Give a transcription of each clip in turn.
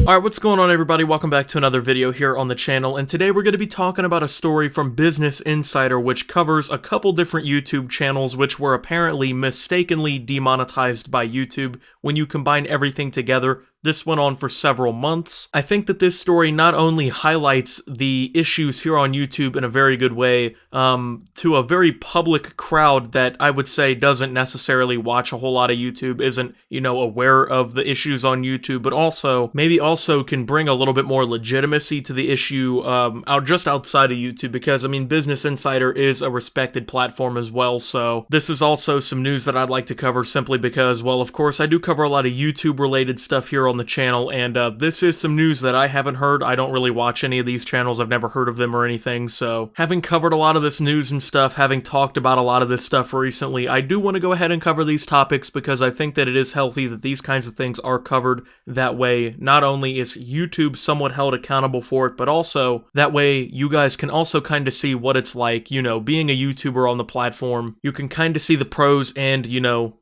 Alright, what's going on everybody? Welcome back to another video here on the channel, and today we're going to be talking about a story from Business Insider which covers a couple different YouTube channels which were apparently mistakenly demonetized by YouTube. When you combine everything together, this went on for several months. I think that this story not only highlights the issues here on YouTube in a very good way to a very public crowd that I would say doesn't necessarily watch a whole lot of YouTube, isn't, aware of the issues on YouTube, but also maybe also can bring a little bit more legitimacy to the issue just outside of YouTube, because I mean Business Insider is a respected platform as well. So this is also some news that I'd like to cover simply because, well, of course I do cover a lot of YouTube related stuff here on the channel, and this is some news that I haven't heard. I don't really watch any of these channels. I've never heard of them or anything, so having covered a lot of this news and stuff, having talked about a lot of this stuff recently, I do want to go ahead and cover these topics because I think that it is healthy that these kinds of things are covered. That way, not only is YouTube somewhat held accountable for it, but also that way you guys can also kind of see what it's like, being a YouTuber on the platform. You can kind of see the pros and,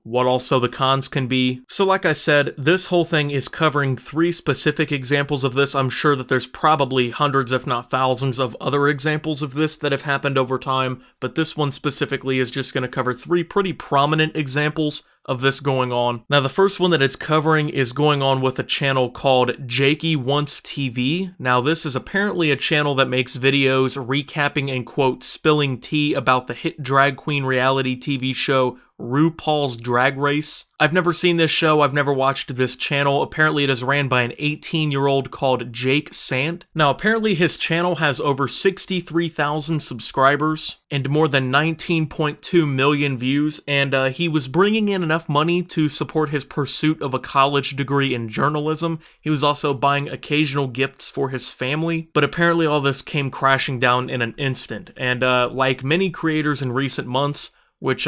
what also the cons can be. So like I said, this whole thing is covering 3 specific examples of this. I'm sure that there's probably hundreds if not thousands of other examples of this that have happened over time, but this one specifically is just going to cover 3 pretty prominent examples of this going on. Now the first one that it's covering is going on with a channel called Jakey Wants TV. Now this is apparently a channel that makes videos recapping and quote spilling tea about the hit drag queen reality TV show RuPaul's Drag Race. I've never seen this show, I've never watched this channel. Apparently it is ran by an 18-year-old called Jake Sant. Now apparently his channel has over 63,000 subscribers and more than 19.2 million views, and he was bringing in enough money to support his pursuit of a college degree in journalism. He was also buying occasional gifts for his family, but apparently all this came crashing down in an instant. And like many creators in recent months, which,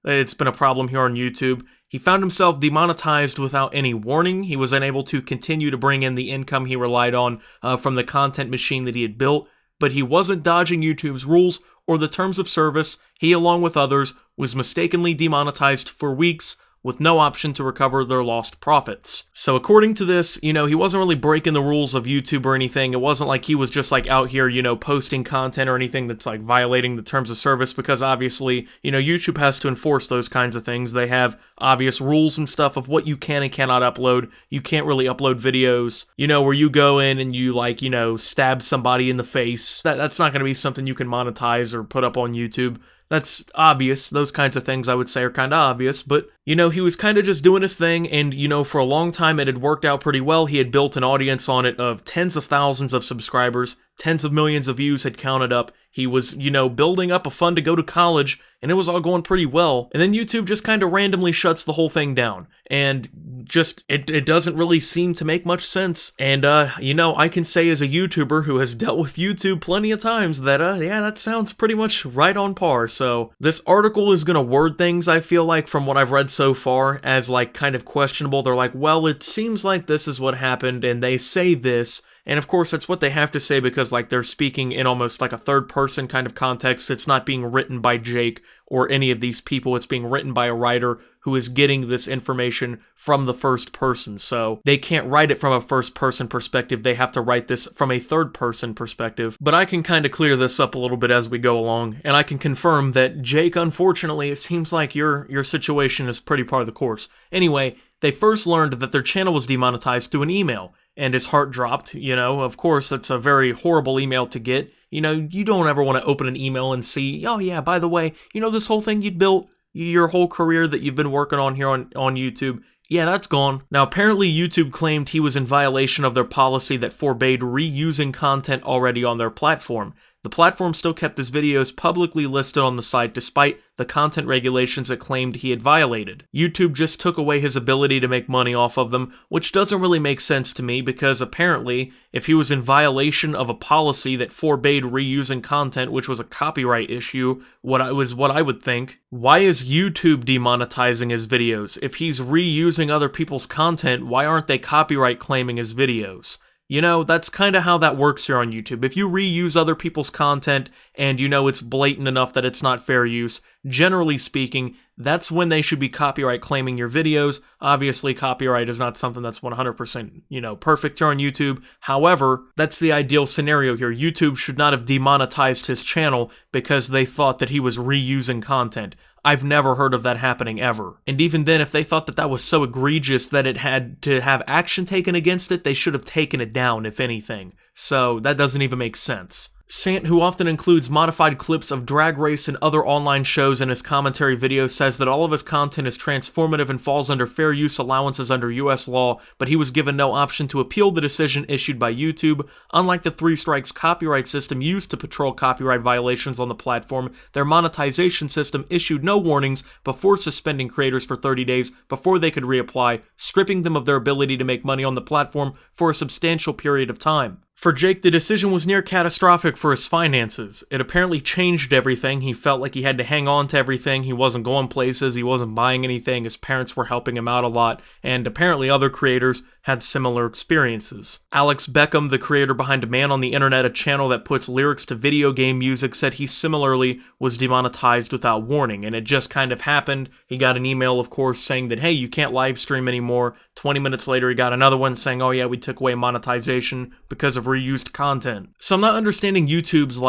it's been a problem here on YouTube, he found himself demonetized without any warning. He was unable to continue to bring in the income he relied on from the content machine that he had built, but he wasn't dodging YouTube's rules or the terms of service. He, along with others, was mistakenly demonetized for weeks with no option to recover their lost profits. So according to this, he wasn't really breaking the rules of YouTube or anything. It wasn't like he was just like out here, posting content or anything that's like violating the terms of service, because obviously, YouTube has to enforce those kinds of things. They have obvious rules and stuff of what you can and cannot upload. You can't really upload videos, where you go in and you stab somebody in the face. That's not going to be something you can monetize or put up on YouTube. That's obvious. Those kinds of things I would say are kind of obvious, but, he was kind of just doing his thing, and, for a long time it had worked out pretty well. He had built an audience on it of tens of thousands of subscribers, tens of millions of views had counted up. He was, building up a fund to go to college, and it was all going pretty well. And then YouTube just kind of randomly shuts the whole thing down, and just, it doesn't really seem to make much sense. And, I can say as a YouTuber who has dealt with YouTube plenty of times that, yeah, that sounds pretty much right on par. So this article is going to word things, I feel like, from what I've read so far, as like kind of questionable. They're like, well, it seems like this is what happened, and they say this. And of course, that's what they have to say because, like, they're speaking in almost like a third-person kind of context. It's not being written by Jake or any of these people. It's being written by a writer who is getting this information from the first person. So they can't write it from a first-person perspective. They have to write this from a third-person perspective. But I can kind of clear this up a little bit as we go along, and I can confirm that, Jake, unfortunately, it seems like your situation is pretty par of the course. Anyway, they first learned that their channel was demonetized through an email, and his heart dropped. Of course, that's a very horrible email to get. You don't ever want to open an email and see, oh yeah, by the way, this whole thing you'd built, your whole career that you've been working on here on YouTube, yeah, that's gone. Now, apparently YouTube claimed he was in violation of their policy that forbade reusing content already on their platform. The platform still kept his videos publicly listed on the site despite the content regulations it claimed he had violated. YouTube just took away his ability to make money off of them, which doesn't really make sense to me because apparently, if he was in violation of a policy that forbade reusing content, which was a copyright issue, what I would think, why is YouTube demonetizing his videos? If he's reusing other people's content, why aren't they copyright claiming his videos? You know, that's kind of how that works here on YouTube. If you reuse other people's content and you know it's blatant enough that it's not fair use, generally speaking, that's when they should be copyright claiming your videos. Obviously, copyright is not something that's 100%, perfect here on YouTube. However, that's the ideal scenario here. YouTube should not have demonetized his channel because they thought that he was reusing content. I've never heard of that happening ever. And even then, if they thought that that was so egregious that it had to have action taken against it, they should have taken it down, if anything. So that doesn't even make sense. Sant, who often includes modified clips of Drag Race and other online shows in his commentary videos, says that all of his content is transformative and falls under fair use allowances under US law, but he was given no option to appeal the decision issued by YouTube. Unlike the 3 strikes copyright system used to patrol copyright violations on the platform, their monetization system issued no warnings before suspending creators for 30 days before they could reapply, stripping them of their ability to make money on the platform for a substantial period of time. For Jake, the decision was near catastrophic for his finances. It apparently changed everything. He felt like he had to hang on to everything. He wasn't going places. He wasn't buying anything. His parents were helping him out a lot. And apparently other creators had similar experiences. Alex Beckham, the creator behind Man on the Internet, a channel that puts lyrics to video game music, said he similarly was demonetized without warning. And it just kind of happened. He got an email, of course, saying that, hey, you can't live stream anymore. 20 minutes later, he got another one saying, oh yeah, we took away monetization because of reused content. So I'm not understanding YouTube's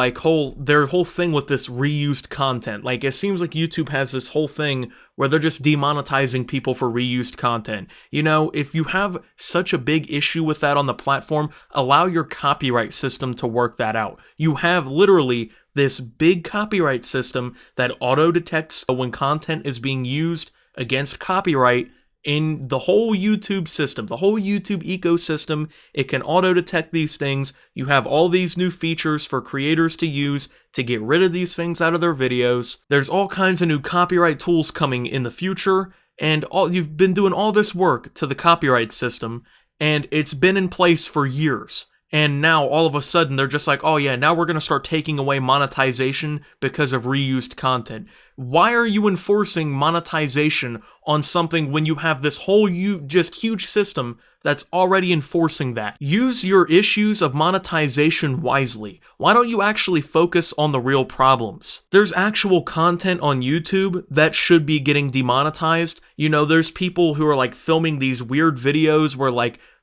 their whole thing with this reused content. Like, it seems like YouTube has this whole thing where they're just demonetizing people for reused content. You know, if you have such a big issue with that on the platform, allow your copyright system to work that out. You have literally this big copyright system that auto-detects when content is being used against copyright in the whole YouTube system, the whole YouTube ecosystem. It can auto-detect these things. You have all these new features for creators to use to get rid of these things out of their videos. There's all kinds of new copyright tools coming in the future, and you've been doing all this work to the copyright system, and it's been in place for years. And now, all of a sudden, they're just like, oh yeah, now we're going to start taking away monetization because of reused content. Why are you enforcing monetization on something when you have this whole huge system that's already enforcing that? Use your issues of monetization wisely. Why don't you actually focus on the real problems? There's actual content on YouTube that should be getting demonetized. You know, there's people who are like filming these weird videos where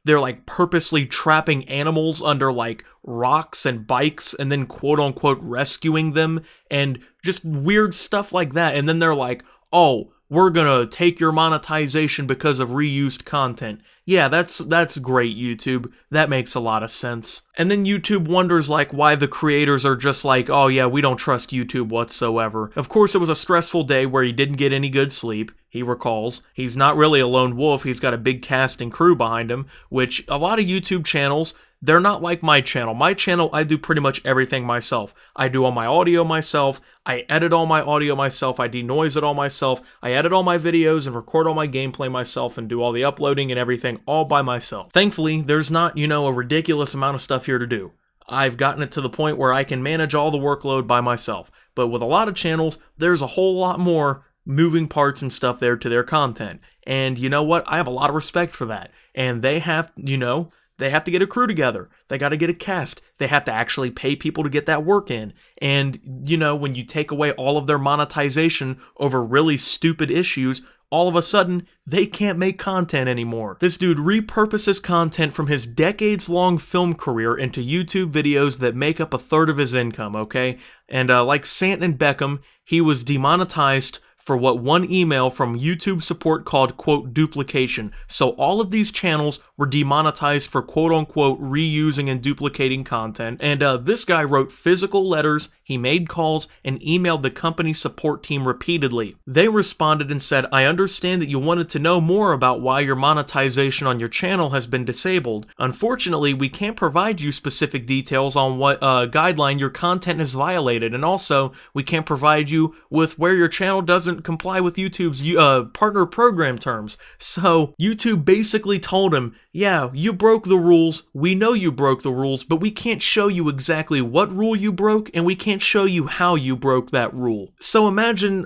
they're like purposely trapping animals under like rocks and bikes and then quote unquote rescuing them and just weird stuff like that. And then they're like, oh, we're gonna take your monetization because of reused content. Yeah, that's great, YouTube. That makes a lot of sense. And then YouTube wonders like why the creators are just like, oh yeah, we don't trust YouTube whatsoever. Of course, it was a stressful day where he didn't get any good sleep. He recalls. He's not really a lone wolf. He's got a big cast and crew behind him, which a lot of YouTube channels, they're not like my channel. My channel, I do pretty much everything myself. I do all my audio myself. I edit all my audio myself. I denoise it all myself. I edit all my videos and record all my gameplay myself and do all the uploading and everything all by myself. Thankfully, there's not, a ridiculous amount of stuff here to do. I've gotten it to the point where I can manage all the workload by myself. But with a lot of channels, there's a whole lot more moving parts and stuff there to their content. And you know what? I have a lot of respect for that. And they have, they have to get a crew together. They got to get a cast. They have to actually pay people to get that work in. And, when you take away all of their monetization over really stupid issues, all of a sudden, they can't make content anymore. This dude repurposes content from his decades-long film career into YouTube videos that make up a third of his income, okay? And like Sant and Beckham, he was demonetized for what one email from YouTube support called, quote, duplication. So all of these channels were demonetized for, quote unquote, reusing and duplicating content. And this guy wrote physical letters, he made calls, and emailed the company support team repeatedly. They responded and said, I understand that you wanted to know more about why your monetization on your channel has been disabled. Unfortunately, we can't provide you specific details on what guideline your content is violated, and also, we can't provide you with where your channel doesn't comply with YouTube's partner program terms. So YouTube basically told him, yeah, you broke the rules, we know you broke the rules, but we can't show you exactly what rule you broke, and we can't show you how you broke that rule. So imagine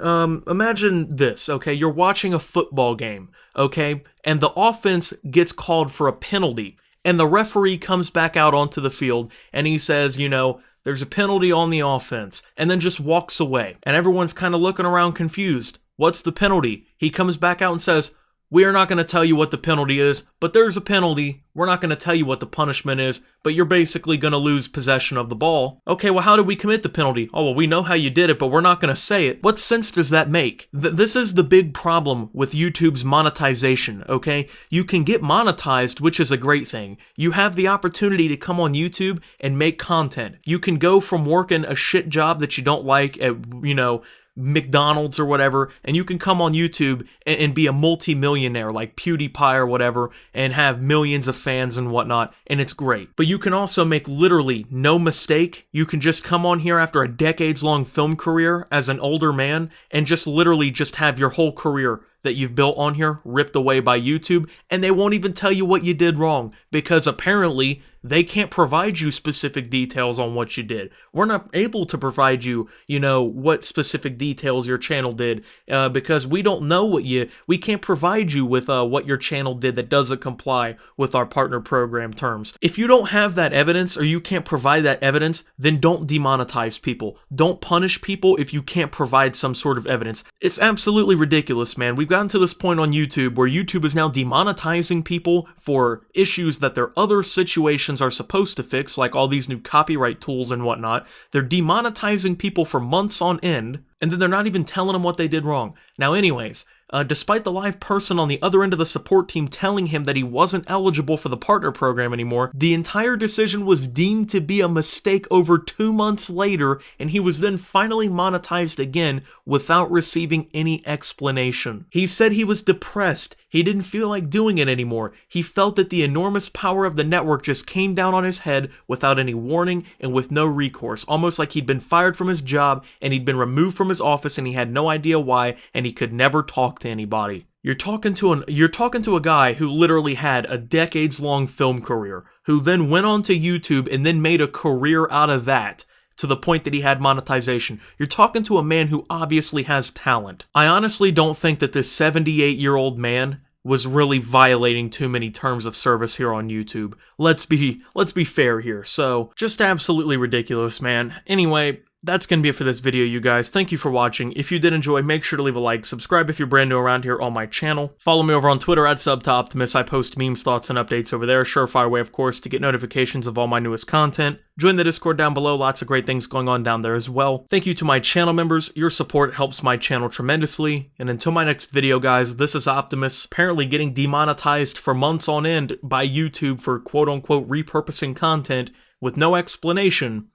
this, okay? You're watching a football game, okay? And the offense gets called for a penalty, and the referee comes back out onto the field and he says, you know, there's a penalty on the offense, and then just walks away. And everyone's kind of looking around confused. What's the penalty? He comes back out and says, we are not going to tell you what the penalty is, but there's a penalty. We're not going to tell you what the punishment is, but you're basically going to lose possession of the ball. Okay, well, how did we commit the penalty? Oh, well, we know how you did it, but we're not going to say it. What sense does that make? This is the big problem with YouTube's monetization, okay? You can get monetized, which is a great thing. You have the opportunity to come on YouTube and make content. You can go from working a shit job that you don't like at, you know, McDonald's or whatever, and you can come on YouTube and be a multi-millionaire like PewDiePie or whatever and have millions of fans and whatnot, and it's great. But you can also make literally no mistake. You can just come on here after a decades-long film career as an older man and just literally just have your whole career that you've built on here ripped away by YouTube, and they won't even tell you what you did wrong because apparently they can't provide you specific details on what you did. We're not able to provide you, you know, what specific details your channel did because we don't know we can't provide you with what your channel did that doesn't comply with our partner program terms. If you don't have that evidence or you can't provide that evidence, then don't demonetize people. Don't punish people if you can't provide some sort of evidence. It's absolutely ridiculous, man. We've gotten to this point on YouTube where YouTube is now demonetizing people for issues that their other situations are supposed to fix, like all these new copyright tools and whatnot. They're demonetizing people for months on end, and then they're not even telling them what they did wrong. Now anyways, despite the live person on the other end of the support team telling him that he wasn't eligible for the partner program anymore, the entire decision was deemed to be a mistake over 2 months later, and he was then finally monetized again without receiving any explanation. He said he was depressed. He didn't feel like doing it anymore. He felt that the enormous power of the network just came down on his head without any warning and with no recourse, almost like he'd been fired from his job and he'd been removed from his office and he had no idea why, and he could never talk to anybody. You're talking to a guy who literally had a decades-long film career, who then went on to YouTube and then made a career out of that, to the point that he had monetization. You're talking to a man who obviously has talent. I honestly don't think that this 78-year-old man was really violating too many terms of service here on YouTube. Let's be fair here. So, just absolutely ridiculous, man. Anyway, that's going to be it for this video, you guys. Thank you for watching. If you did enjoy, make sure to leave a like. Subscribe if you're brand new around here on my channel. Follow me over on Twitter at @SubToOptimus. I post memes, thoughts, and updates over there. Surefire way, of course, to get notifications of all my newest content. Join the Discord down below. Lots of great things going on down there as well. Thank you to my channel members. Your support helps my channel tremendously. And until my next video, guys, this is Optimus, apparently getting demonetized for months on end by YouTube for quote-unquote repurposing content with no explanation,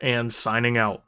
and signing out.